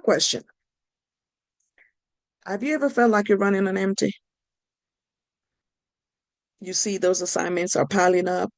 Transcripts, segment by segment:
question. Have you ever felt like you're running on empty? You see those assignments are piling up.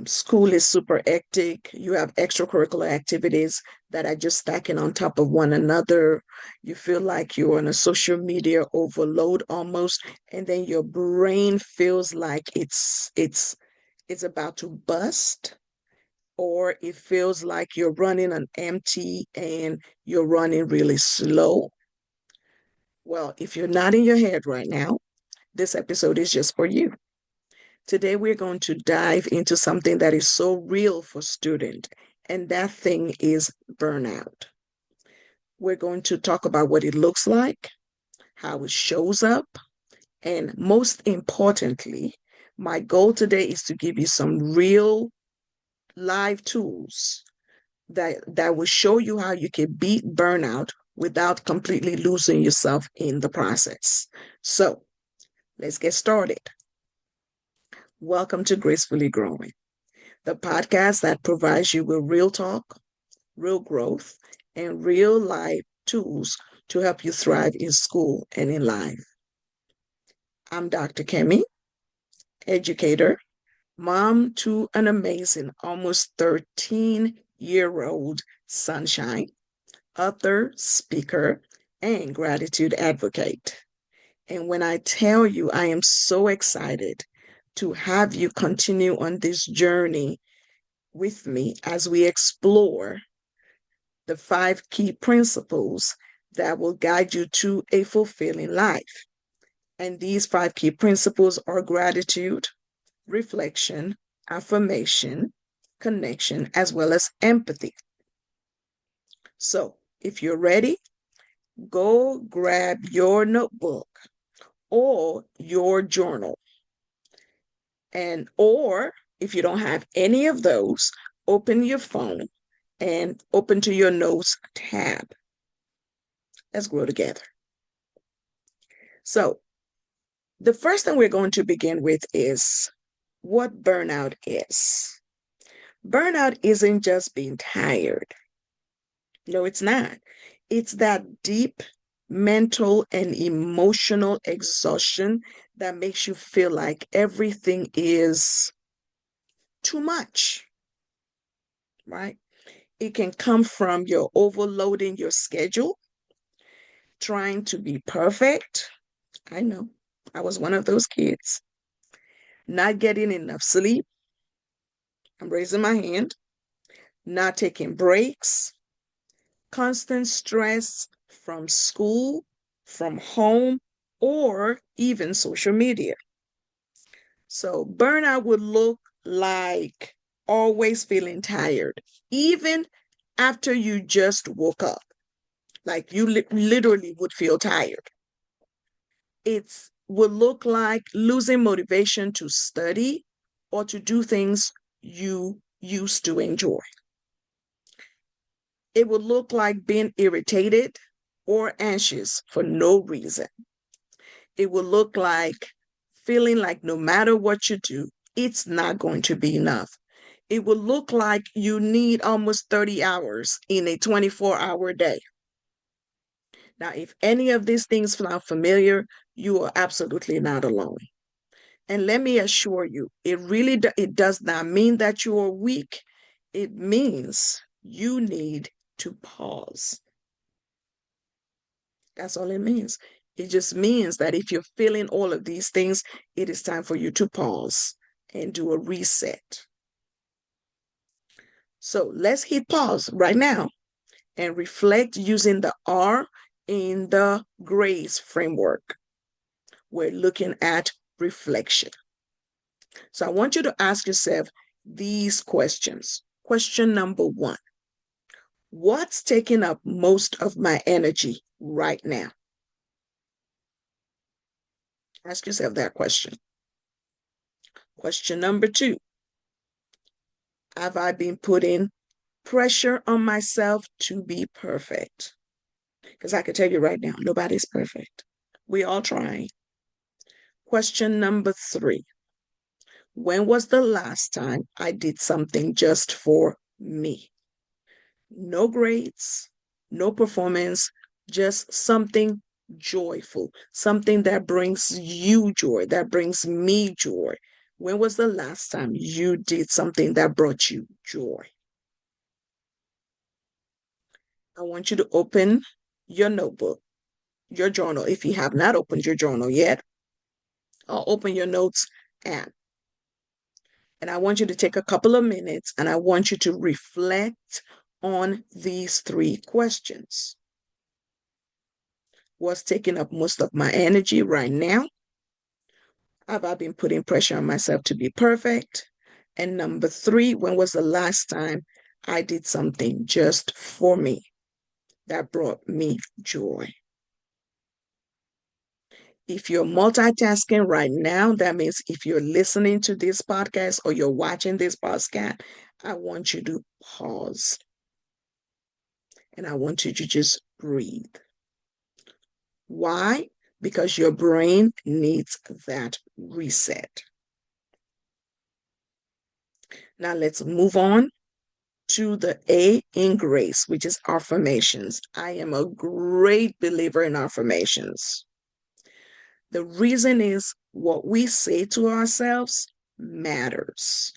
School is super hectic. You have extracurricular activities that are just stacking on top of one another. You feel like you're on a social media overload almost, and then your brain feels like it's about to bust, or it feels like you're running on empty and you're running really slow. Well, if you're nodding your head right now, this episode is just for you. Today, we're going to dive into something that is so real for students, and that thing is burnout. We're going to talk about what it looks like, how it shows up, and most importantly, my goal today is to give you some real live tools that will show you how you can beat burnout without completely losing yourself in the process. So, let's get started. Welcome to Gracefully Growing, the podcast that provides you with real talk, real growth, and real life tools to help you thrive in school and in life. I'm Dr. Kemi, educator, mom to an amazing almost 13-year-old sunshine, author, speaker, and gratitude advocate. And when I tell you, I am so excited to have you continue on this journey with me as we explore the 5 key principles that will guide you to a fulfilling life. And these 5 key principles are gratitude, reflection, affirmation, connection, as well as empathy. So, if you're ready, go grab your notebook or your journal. Or if you don't have any of those, open your phone and open to your notes tab. Let's grow together. So, the first thing we're going to begin with is what burnout is. Burnout isn't just being tired. No, it's not. It's that deep mental and emotional exhaustion that makes you feel like everything is too much, right? It can come from your overloading your schedule, trying to be perfect. I know, I was one of those kids. Not getting enough sleep. I'm raising my hand. Not taking breaks. Constant stress from school, from home, or even social media. So burnout would look like always feeling tired, even after you just woke up. Like you literally would feel tired. It would look like losing motivation to study or to do things you used to enjoy. It would look like being irritated or anxious for no reason. It would look like feeling like no matter what you do, it's not going to be enough. It would look like you need almost 30 hours in a 24-hour day. Now, if any of these things sound familiar, you are absolutely not alone. And let me assure you, it does not mean that you are weak. It means you need to pause. That's all it means. It just means that if you're feeling all of these things, it is time for you to pause and do a reset. So let's hit pause right now and reflect using the R in the GRACE framework. We're looking at reflection. So I want you to ask yourself these questions. Question number 1. What's taking up most of my energy right now? Ask yourself that question. Question number 2. Have I been putting pressure on myself to be perfect? Because I can tell you right now, nobody's perfect. We all trying. Question number 3. When was the last time I did something just for me? No grades, no performance, just something joyful, something that brings you joy, that brings me joy. When was the last time you did something that brought you joy? I want you to open your notebook, your journal. If you have not opened your journal yet, or open your notes app. And I want you to take a couple of minutes and I want you to reflect on these three questions. What's taking up most of my energy right now? Have I been putting pressure on myself to be perfect? And number three, when was the last time I did something just for me that brought me joy? If you're multitasking right now, that means if you're listening to this podcast or you're watching this podcast, I want you to pause and I want you to just breathe. Why? Because your brain needs that reset. Now let's move on to the A in grace, which is affirmations. I am a great believer in affirmations. The reason is what we say to ourselves matters.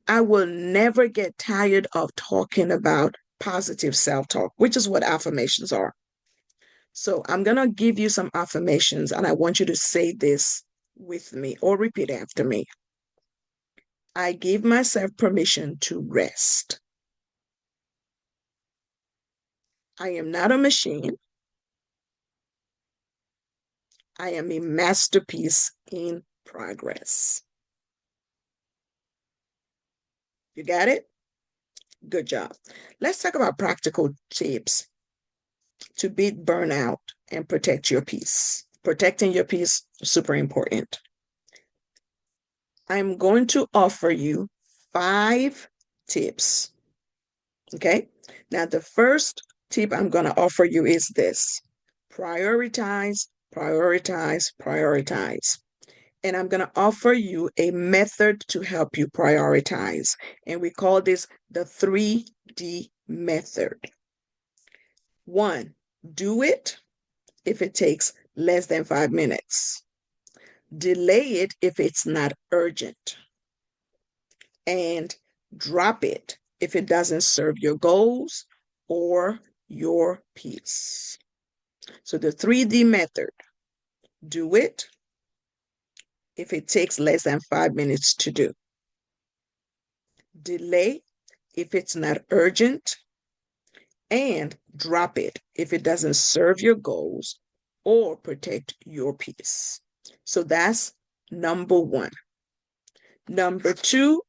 I will never get tired of talking about positive self-talk, which is what affirmations are. So I'm going to give you some affirmations and I want you to say this with me or repeat after me. I give myself permission to rest. I am not a machine. I am a masterpiece in progress. You got it? Good job. Let's talk about practical tips to beat burnout and protect your peace. Protecting your peace is super important. I'm going to offer you 5 tips. Okay. Now, the first tip I'm going to offer you is this: prioritize, prioritize, prioritize. And I'm going to offer you a method to help you prioritize. And we call this the 3D method. 1, do it if it takes less than 5 minutes. Delay it if it's not urgent. And drop it if it doesn't serve your goals or your peace. So the 3D method: do it if it takes less than 5 minutes to do. Delay if it's not urgent, and drop it if it doesn't serve your goals or protect your peace. So that's number 1. Number 2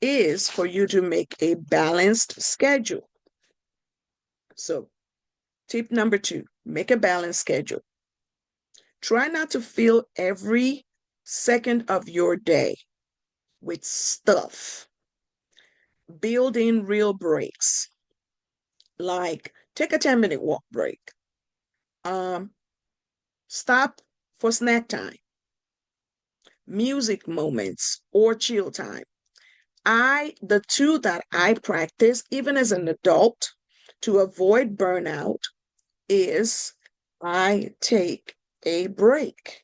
is for you to make a balanced schedule. So tip number 2, make a balanced schedule. Try not to fill every second of your day with stuff. Build in real breaks, like take a 10-minute walk break. Stop for snack time, music moments, or chill time. The two that I practice, even as an adult, to avoid burnout is I take a break.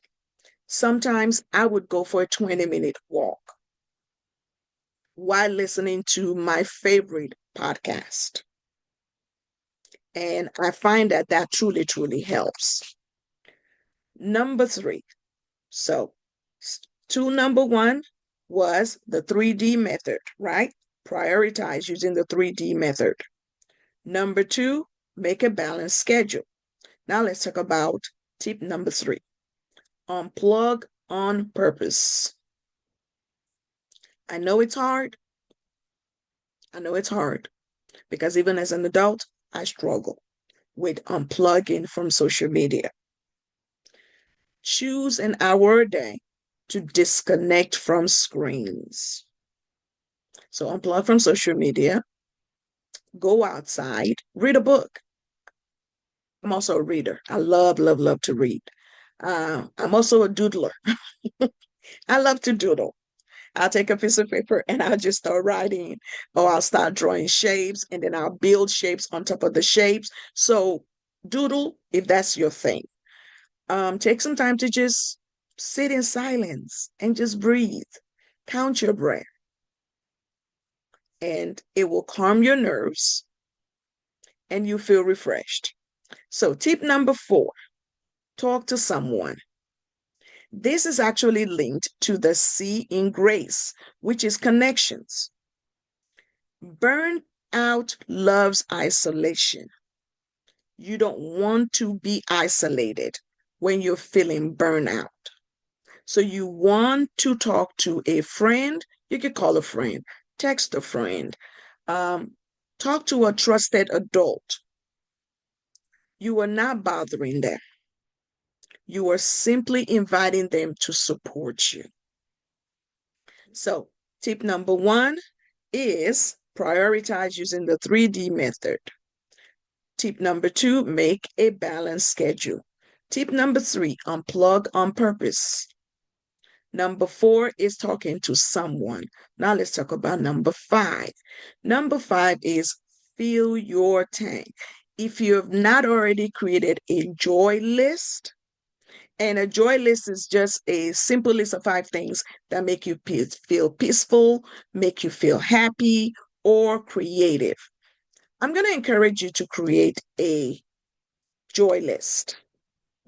Sometimes I would go for a 20-minute walk while listening to my favorite podcast. And I find that that truly, truly helps. Number 3. So, tool number 1 was the 3D method, right? Prioritize using the 3D method. Number 2, make a balanced schedule. Now let's talk about tip number 3. Unplug on purpose. I know it's hard. I know it's hard because even as an adult, I struggle with unplugging from social media. Choose an hour a day to disconnect from screens. So unplug from social media, go outside, read a book. I'm also a reader. I love, love, love to read. I'm also a doodler. I love to doodle. I'll take a piece of paper and I'll just start writing, or I'll start drawing shapes, and then I'll build shapes on top of the shapes. So doodle if that's your thing. Take some time to just sit in silence and just breathe. Count your breath, and it will calm your nerves and you feel refreshed. So, tip number 4, talk to someone. This is actually linked to the C in grace, which is connections. Burnout loves isolation. You don't want to be isolated when you're feeling burnout. So you want to talk to a friend. You could call a friend, text a friend, um, talk to a trusted adult. You are not bothering them. You are simply inviting them to support you. So, tip number 1 is prioritize using the 3D method. Tip number 2, make a balanced schedule. Tip number 3, unplug on purpose. Number 4 is talking to someone. Now let's talk about number 5. Number 5 is fill your tank. If you have not already created a joy list, and a joy list is just a simple list of 5 things that make you feel peaceful, make you feel happy, or creative. I'm going to encourage you to create a joy list.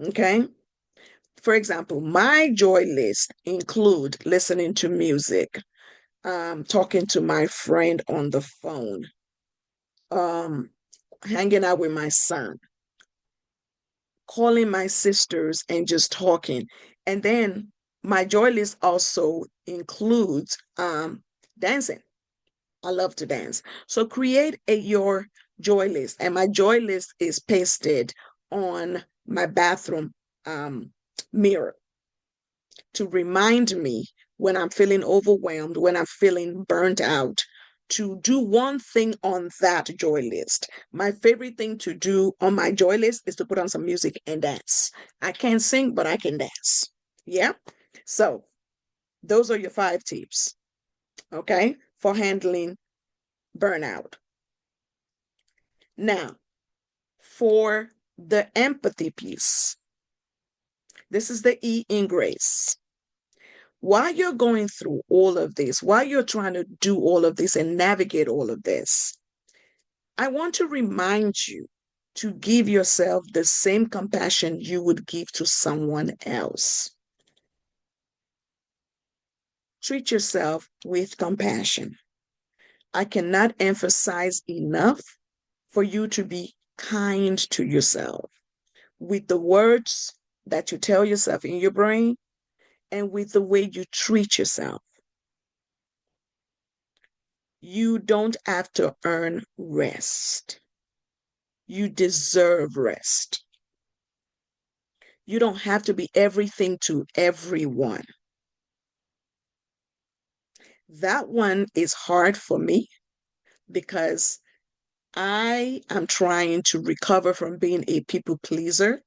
Okay? For example, my joy list include listening to music, talking to my friend on the phone, um, hanging out with my son, calling my sisters and just talking. And then my joy list also includes dancing. I love to dance. So create your joy list. And my joy list is pasted on my bathroom mirror to remind me when I'm feeling overwhelmed, when I'm feeling burnt out, to do one thing on that joy list. My favorite thing to do on my joy list is to put on some music and dance. I can't sing, but I can dance. Yeah. So those are your 5 tips, okay, for handling burnout. Now, for the empathy piece, this is the E in grace. While you're going through all of this, while you're trying to do all of this and navigate all of this, I want to remind you to give yourself the same compassion you would give to someone else. Treat yourself with compassion. I cannot emphasize enough for you to be kind to yourself with the words that you tell yourself in your brain and with the way you treat yourself. You don't have to earn rest. You deserve rest. You don't have to be everything to everyone. That one is hard for me because I am trying to recover from being a people pleaser.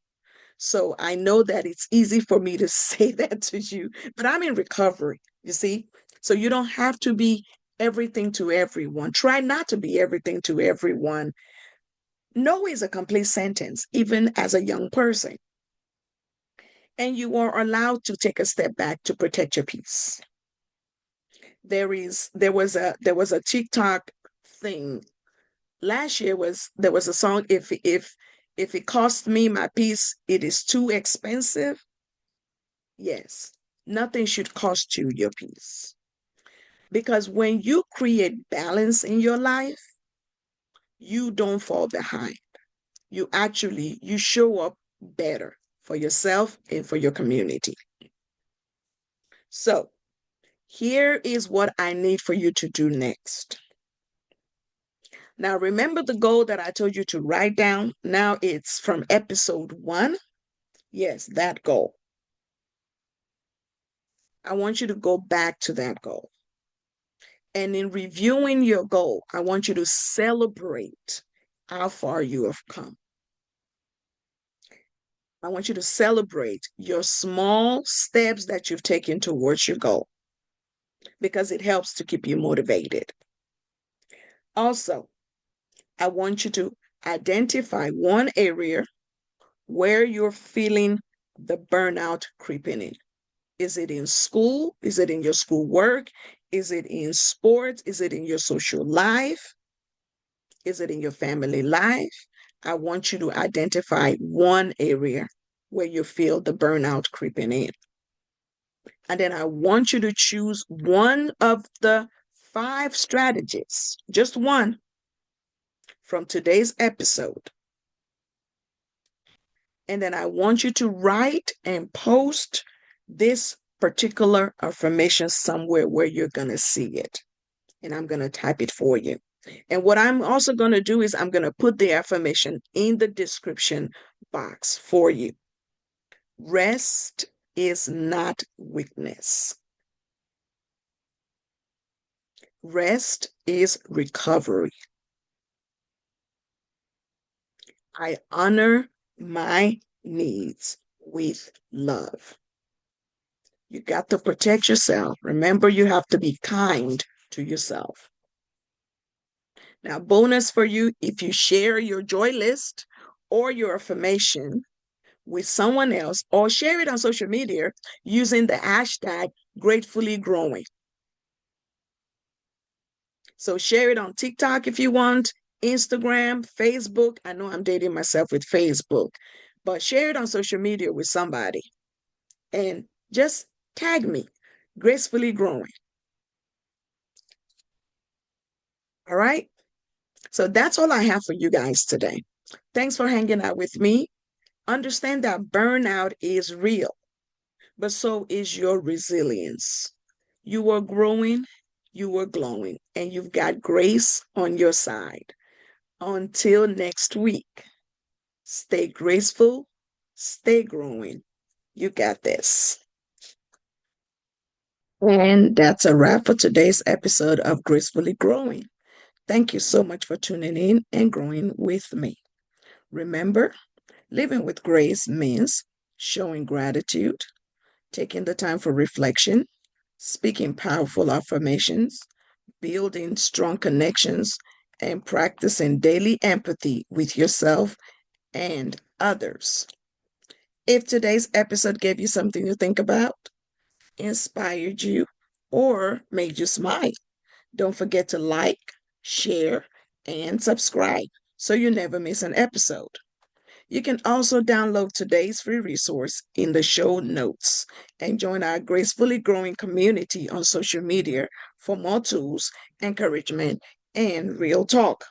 So I know that it's easy for me to say that to you, but I'm in recovery, you see? So you don't have to be everything to everyone. Try not to be everything to everyone. No is a complete sentence, even as a young person. And you are allowed to take a step back to protect your peace. There was a TikTok thing last year. Was there was a song, if it costs me my peace, it is too expensive. Yes, nothing should cost you your peace. Because when you create balance in your life, you don't fall behind. You show up better for yourself and for your community. So here is what I need for you to do next. Now, remember the goal that I told you to write down? Now it's from episode 1. Yes, that goal. I want you to go back to that goal. And in reviewing your goal, I want you to celebrate how far you have come. I want you to celebrate your small steps that you've taken towards your goal. because it helps to keep you motivated. Also, I want you to identify one area where you're feeling the burnout creeping in. Is it in school? Is it in your school work? Is it in sports? Is it in your social life? Is it in your family life? I want you to identify one area where you feel the burnout creeping in. And then I want you to choose one of the 5 strategies, just one from today's episode. And then I want you to write and post this particular affirmation somewhere where you're going to see it. And I'm going to type it for you. And what I'm also going to do is I'm going to put the affirmation in the description box for you. Rest is not weakness. Rest is recovery. I honor my needs with love. You got to protect yourself. Remember, you have to be kind to yourself. Now, bonus for you, if you share your joy list or your affirmation with someone else or share it on social media using the hashtag gratefully growing. So share it on TikTok if you want, Instagram, Facebook. I know I'm dating myself with Facebook, but share it on social media with somebody and just tag me, gracefully growing. All right. So that's all I have for you guys today. Thanks for hanging out with me. Understand that burnout is real, but so is your resilience. You are growing, you are glowing, and you've got grace on your side. Until next week, stay graceful, stay growing. You got this. And that's a wrap for today's episode of Gracefully Growing. Thank you so much for tuning in and growing with me. Remember, living with grace means showing gratitude, taking the time for reflection, speaking powerful affirmations, building strong connections, and practicing daily empathy with yourself and others. If today's episode gave you something to think about, inspired you, or made you smile, don't forget to like, share, and subscribe so you never miss an episode. You can also download today's free resource in the show notes and join our gracefully growing community on social media for more tools, encouragement, and real talk.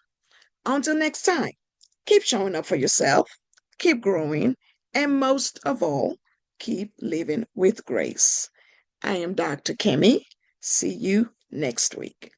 Until next time, keep showing up for yourself, keep growing, and most of all, keep living with grace. I am Dr. Kemi. See you next week.